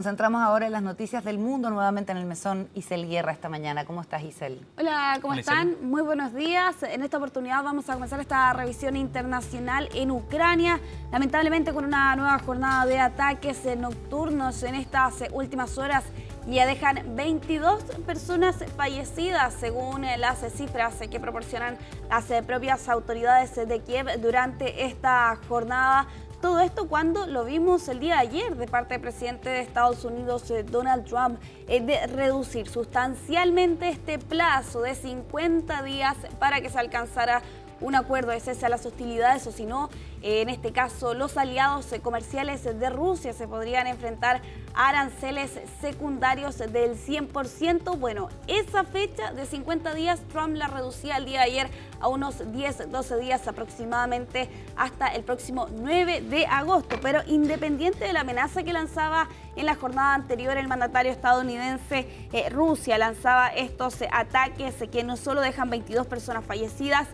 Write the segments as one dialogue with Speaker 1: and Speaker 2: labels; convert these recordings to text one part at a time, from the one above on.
Speaker 1: Nos centramos ahora en las noticias del mundo, nuevamente en el mesón Isel Guerra esta mañana. ¿Cómo estás, Isel?
Speaker 2: Hola, ¿cómo están?
Speaker 3: Isel.
Speaker 2: Muy buenos días. En esta oportunidad vamos a comenzar esta revisión internacional en Ucrania, lamentablemente con una nueva jornada de ataques nocturnos en estas últimas horas. Ya dejan 22 personas fallecidas, según las cifras que proporcionan las propias autoridades de Kiev durante esta jornada. Todo esto cuando lo vimos el día de ayer de parte del presidente de Estados Unidos, Donald Trump, de reducir sustancialmente este plazo de 50 días para que se alcanzara un acuerdo de cese a las hostilidades, o si no, en este caso los aliados comerciales de Rusia se podrían enfrentar a aranceles secundarios del 100%. Bueno, esa fecha de 50 días Trump la reducía el día de ayer a unos 10-12 días aproximadamente hasta el próximo 9 de agosto. Pero independiente de la amenaza que lanzaba en la jornada anterior el mandatario estadounidense, Rusia lanzaba estos ataques que no solo dejan 22 personas fallecidas,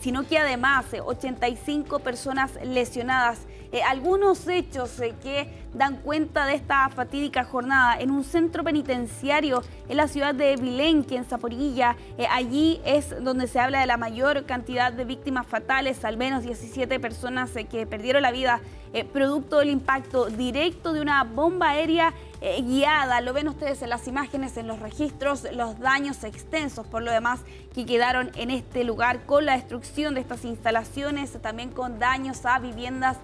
Speaker 2: sino que además 85 personas lesionadas. Algunos hechos que dan cuenta de esta fatídica jornada en un centro penitenciario en la ciudad de Vilenki, en Zaporilla. Allí es donde se habla de la mayor cantidad de víctimas fatales, al menos 17 personas que perdieron la vida producto del impacto directo de una bomba aérea guiada. Lo ven ustedes en las imágenes, en los registros, los daños extensos por lo demás que quedaron en este lugar con la destrucción de estas instalaciones, también con daños a viviendas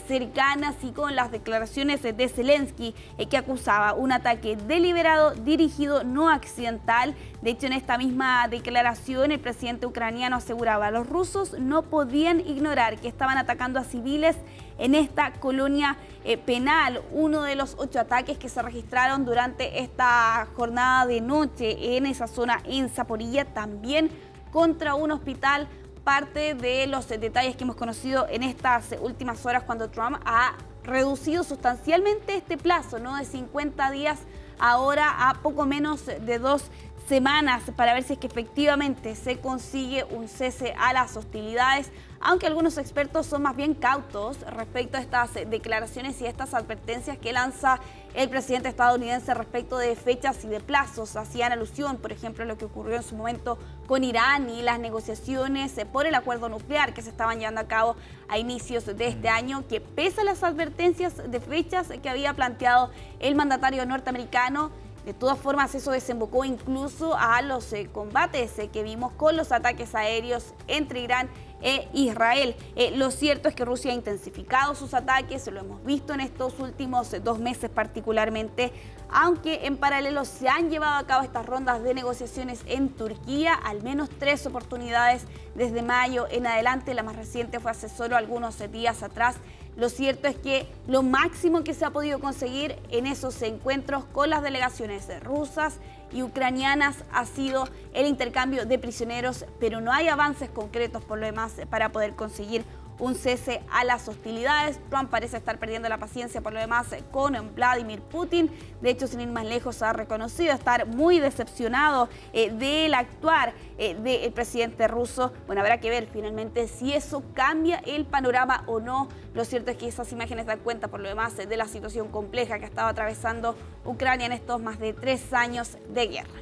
Speaker 2: cercanas y con las declaraciones de Zelensky que acusaba un ataque deliberado, dirigido, no accidental. De hecho, en esta misma declaración el presidente ucraniano aseguraba: los rusos no podían ignorar que estaban atacando a civiles en esta colonia penal. Uno de los 8 ataques que se registraron durante esta jornada de noche en esa zona en Zaporilla, también contra un hospital. Parte de los detalles que hemos conocido en estas últimas horas cuando Trump ha reducido sustancialmente este plazo, ¿no?, de 50 días ahora a poco menos de 2 semanas para ver si es que efectivamente se consigue un cese a las hostilidades, aunque algunos expertos son más bien cautos respecto a estas declaraciones y estas advertencias que lanza el presidente estadounidense respecto de fechas y de plazos. Hacían alusión, por ejemplo, a lo que ocurrió en su momento con Irán y las negociaciones por el acuerdo nuclear que se estaban llevando a cabo a inicios de este año, que pese a las advertencias de fechas que había planteado el mandatario norteamericano, de todas formas, eso desembocó incluso a los combates que vimos con los ataques aéreos entre Irán e Israel. Lo cierto es que Rusia ha intensificado sus ataques, lo hemos visto en estos últimos 2 meses particularmente, aunque en paralelo se han llevado a cabo estas rondas de negociaciones en Turquía, al menos 3 oportunidades desde mayo en adelante. La más reciente fue hace solo algunos días atrás. Lo cierto es que lo máximo que se ha podido conseguir en esos encuentros con las delegaciones rusas y ucranianas ha sido el intercambio de prisioneros, pero no hay avances concretos por lo demás para poder conseguir un cese a las hostilidades. Trump parece estar perdiendo la paciencia por lo demás con Vladimir Putin. De hecho, sin ir más lejos, ha reconocido estar muy decepcionado del actuar del presidente ruso. Bueno, habrá que ver finalmente si eso cambia el panorama o no. Lo cierto es que esas imágenes dan cuenta por lo demás de la situación compleja que ha estado atravesando Ucrania en estos más de 3 años de guerra.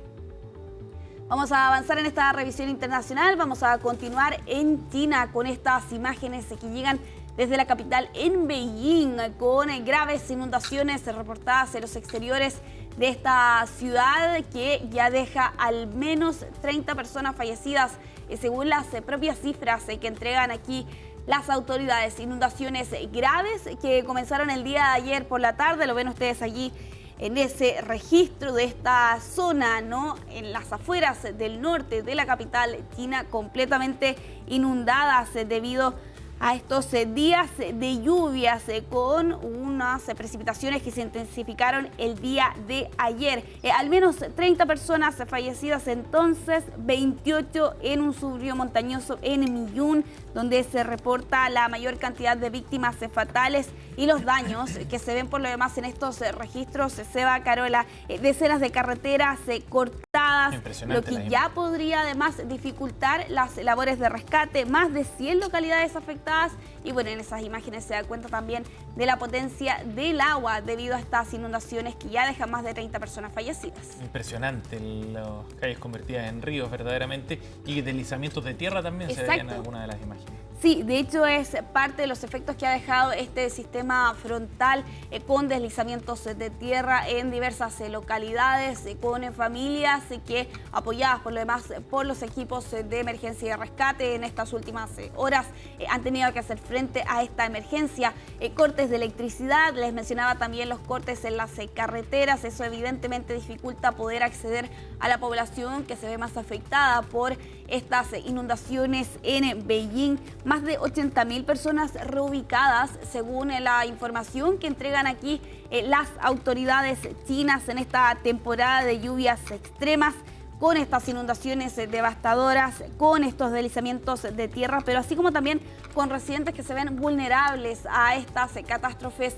Speaker 2: Vamos a avanzar en esta revisión internacional, vamos a continuar en China con estas imágenes que llegan desde la capital en Beijing, con graves inundaciones reportadas en los exteriores de esta ciudad que ya deja al menos 30 personas fallecidas, según las propias cifras que entregan aquí las autoridades. Inundaciones graves que comenzaron el día de ayer por la tarde, lo ven ustedes allí en ese registro de esta zona, ¿no?, en las afueras del norte de la capital china, completamente inundadas debido a estos días de lluvias con unas precipitaciones que se intensificaron el día de ayer. Al menos 30 personas fallecidas, entonces 28 en un suburbio montañoso en Millún, donde se reporta la mayor cantidad de víctimas fatales, y los daños que se ven por lo demás en estos registros. Seba, Carola, decenas de carreteras cortadas afectadas, lo que ya podría además dificultar las labores de rescate, más de 100 localidades afectadas y bueno, en esas imágenes se da cuenta también de la potencia del agua debido a estas inundaciones que ya dejan más de 30 personas fallecidas.
Speaker 3: Impresionante, las calles convertidas en ríos verdaderamente y deslizamientos de tierra también. Exacto. Se veían en alguna de las imágenes.
Speaker 2: Sí, de hecho es parte de los efectos que ha dejado este sistema frontal con deslizamientos de tierra en diversas localidades, con familias que apoyadas por lo demás por los equipos de emergencia y de rescate en estas últimas horas han tenido que hacer frente a esta emergencia. Cortes de electricidad, les mencionaba también los cortes en las carreteras, eso evidentemente dificulta poder acceder a la población que se ve más afectada por estas inundaciones en Beijing. Más de 80.000 personas reubicadas, según la información que entregan aquí las autoridades chinas en esta temporada de lluvias extremas, con estas inundaciones devastadoras, con estos deslizamientos de tierra, pero así como también con residentes que se ven vulnerables a estas catástrofes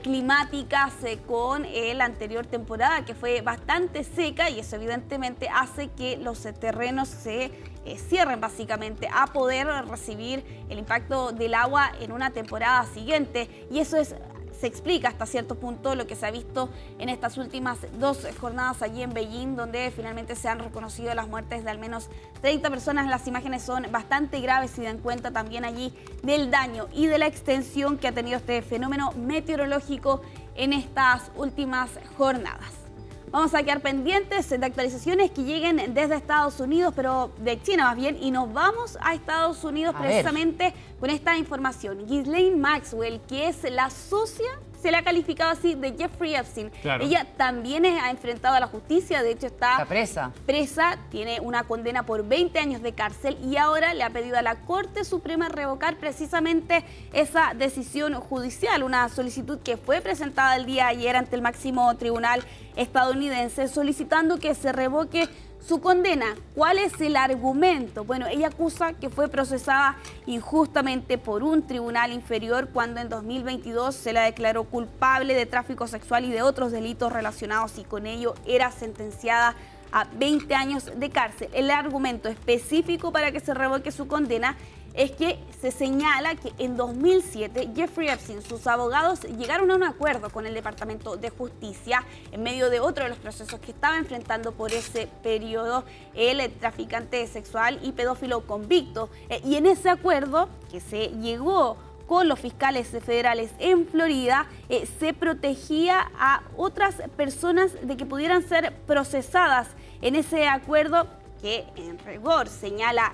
Speaker 2: climáticas con la anterior temporada que fue bastante seca y eso evidentemente hace que los terrenos se cierren básicamente a poder recibir el impacto del agua en una temporada siguiente y eso se explica hasta cierto punto lo que se ha visto en estas últimas 2 jornadas allí en Beijing, donde finalmente se han reconocido las muertes de al menos 30 personas. Las imágenes son bastante graves y dan cuenta también allí del daño y de la extensión que ha tenido este fenómeno meteorológico en estas últimas jornadas. Vamos a quedar pendientes de actualizaciones que lleguen desde Estados Unidos, pero de China más bien, y nos vamos a Estados Unidos precisamente con esta información. Ghislaine Maxwell, que es la socia, se le ha calificado así, de Jeffrey Epstein. Claro. Ella también ha enfrentado a la justicia, de hecho está presa, tiene una condena por 20 años de cárcel y ahora le ha pedido a la Corte Suprema revocar precisamente esa decisión judicial, una solicitud que fue presentada el día de ayer ante el máximo tribunal estadounidense solicitando que se revoque su condena. ¿Cuál es el argumento? Bueno, ella acusa que fue procesada injustamente por un tribunal inferior cuando en 2022 se la declaró culpable de tráfico sexual y de otros delitos relacionados y con ello era sentenciada a 20 años de cárcel. El argumento específico para que se revoque su condena es que se señala que en 2007 Jeffrey Epstein, sus abogados, llegaron a un acuerdo con el Departamento de Justicia en medio de otro de los procesos que estaba enfrentando por ese periodo el traficante sexual y pedófilo convicto. Y en ese acuerdo que se llegó con los fiscales federales en Florida, se protegía a otras personas de que pudieran ser procesadas. En ese acuerdo, que en rigor señala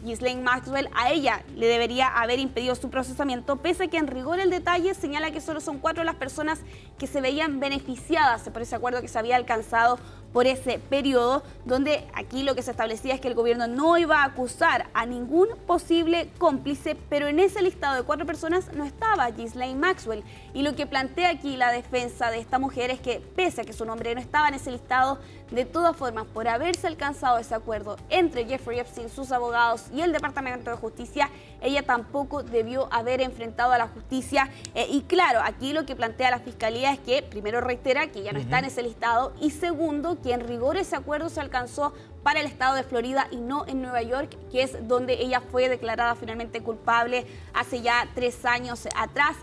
Speaker 2: Ghislaine Maxwell, a ella le debería haber impedido su procesamiento, pese a que en rigor el detalle señala que solo son 4 las personas que se veían beneficiadas por ese acuerdo que se había alcanzado por ese periodo, donde aquí lo que se establecía es que el gobierno no iba a acusar a ningún posible cómplice, pero en ese listado de 4 personas no estaba Ghislaine Maxwell. Y lo que plantea aquí la defensa de esta mujer es que, pese a que su nombre no estaba en ese listado, de todas formas, por haberse alcanzado ese acuerdo entre Jeffrey Epstein, sus abogados y el Departamento de Justicia, ella tampoco debió haber enfrentado a la justicia. Y claro, aquí lo que plantea la Fiscalía es que, primero reitera que ya no está en ese listado y segundo, que en rigor ese acuerdo se alcanzó para el estado de Florida y no en Nueva York, que es donde ella fue declarada finalmente culpable hace ya 3 años atrás.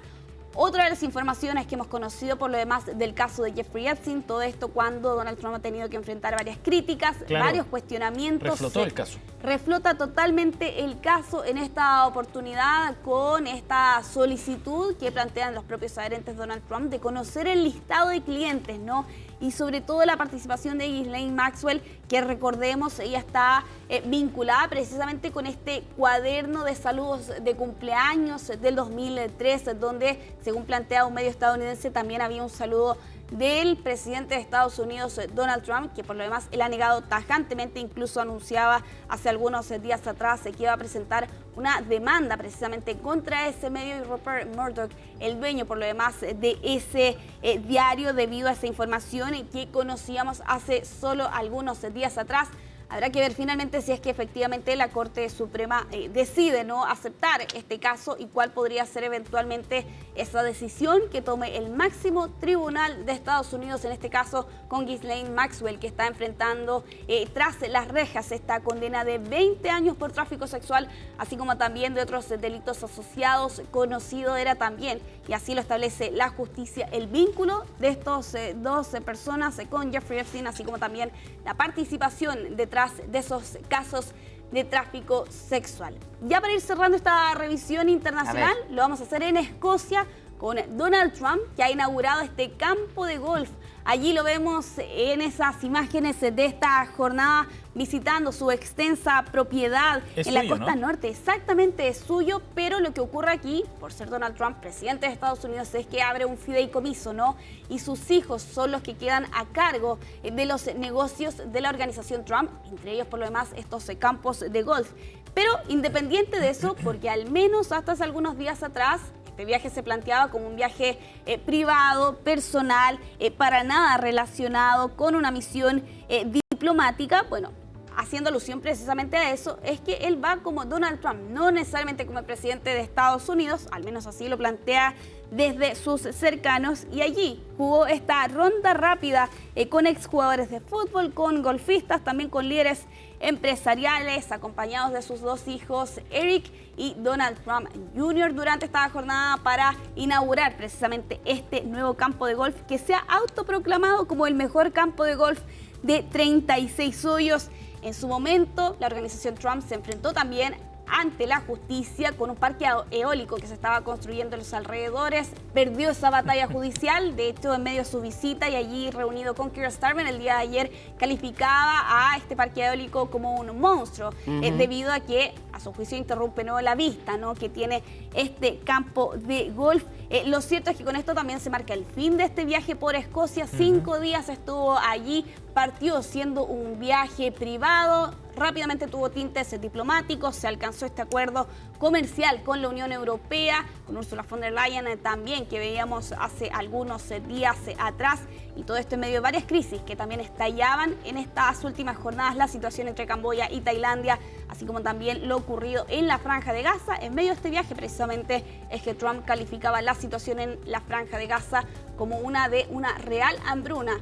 Speaker 2: Otra de las informaciones que hemos conocido por lo demás del caso de Jeffrey Epstein, todo esto cuando Donald Trump ha tenido que enfrentar varias críticas, varios cuestionamientos.
Speaker 3: Reflotó el caso.
Speaker 2: Reflota totalmente el caso en esta oportunidad con esta solicitud que plantean los propios adherentes de Donald Trump de conocer el listado de clientes, ¿no? Y sobre todo la participación de Ghislaine Maxwell, que recordemos, ella está vinculada precisamente con este cuaderno de saludos de cumpleaños del 2003, donde, según plantea un medio estadounidense, también había un saludo del presidente de Estados Unidos, Donald Trump, que por lo demás él ha negado tajantemente, incluso anunciaba hace algunos días atrás que iba a presentar una demanda precisamente contra ese medio y Rupert Murdoch, el dueño por lo demás de ese diario, debido a esa información que conocíamos hace solo algunos días atrás. Habrá que ver finalmente si es que efectivamente la Corte Suprema decide no aceptar este caso y cuál podría ser eventualmente esa decisión que tome el máximo tribunal de Estados Unidos, en este caso con Ghislaine Maxwell, que está enfrentando tras las rejas esta condena de 20 años por tráfico sexual, así como también de otros delitos asociados. Conocido era también, y así lo establece la justicia, el vínculo de estos dos personas con Jeffrey Epstein, así como también la participación detrás de esos casos de tráfico sexual. Ya para ir cerrando esta revisión internacional, lo vamos a hacer en Escocia con Donald Trump, que ha inaugurado este campo de golf. Allí lo vemos en esas imágenes de esta jornada visitando su extensa propiedad en la costa norte. Exactamente, es suyo, pero lo que ocurre aquí, por ser Donald Trump presidente de Estados Unidos, es que abre un fideicomiso, ¿no? Y sus hijos son los que quedan a cargo de los negocios de la organización Trump, entre ellos por lo demás estos campos de golf. Pero independiente de eso, porque al menos hasta hace algunos días atrás, este viaje se planteaba como un viaje privado, personal, para nada relacionado con una misión diplomática. Bueno, haciendo alusión precisamente a eso, es que él va como Donald Trump, no necesariamente como el presidente de Estados Unidos, al menos así lo plantea desde sus cercanos, y allí jugó esta ronda rápida con exjugadores de fútbol, con golfistas, también con líderes empresariales, acompañados de sus dos hijos, Eric y Donald Trump Jr., durante esta jornada para inaugurar precisamente este nuevo campo de golf que se ha autoproclamado como el mejor campo de golf de 36 hoyos. En su momento, la organización Trump se enfrentó también ante la justicia con un parque eólico que se estaba construyendo en los alrededores. Perdió esa batalla judicial, de hecho en medio de su visita, y allí reunido con Keir Starmer el día de ayer calificaba a este parque eólico como un monstruo, debido a que a su juicio interrumpe, ¿no?, la vista, ¿no?, que tiene este campo de golf. Lo cierto es que con esto también se marca el fin de este viaje por Escocia. 5 días estuvo allí, partió siendo un viaje privado, rápidamente tuvo tintes diplomáticos, se alcanzó este acuerdo comercial con la Unión Europea, con Ursula von der Leyen también, que veíamos hace algunos días atrás, y todo esto en medio de varias crisis que también estallaban en estas últimas jornadas, la situación entre Camboya y Tailandia, así como también lo ocurrido en la Franja de Gaza. En medio de este viaje precisamente es que Trump calificaba la situación en la Franja de Gaza como una real hambruna,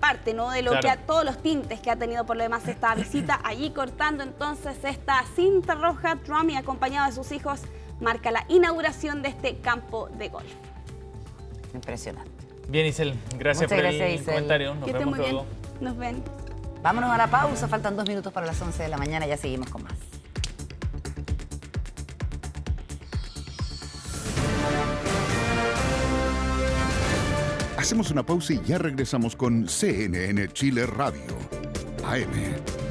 Speaker 2: parte, ¿no?, de lo que a todos los tintes que ha tenido por lo demás esta visita. Allí cortando entonces esta cinta roja, Trump, y acompañado de sus hijos, marca la inauguración de este campo de golf.
Speaker 1: Impresionante.
Speaker 3: Bien, Isel, gracias por el comentario. Nos vemos luego.
Speaker 2: Nos ven.
Speaker 1: Vámonos a la pausa, faltan 2 minutos para las 11 de la mañana, ya seguimos con más.
Speaker 4: Hacemos una pausa y ya regresamos con CNN Chile Radio, AM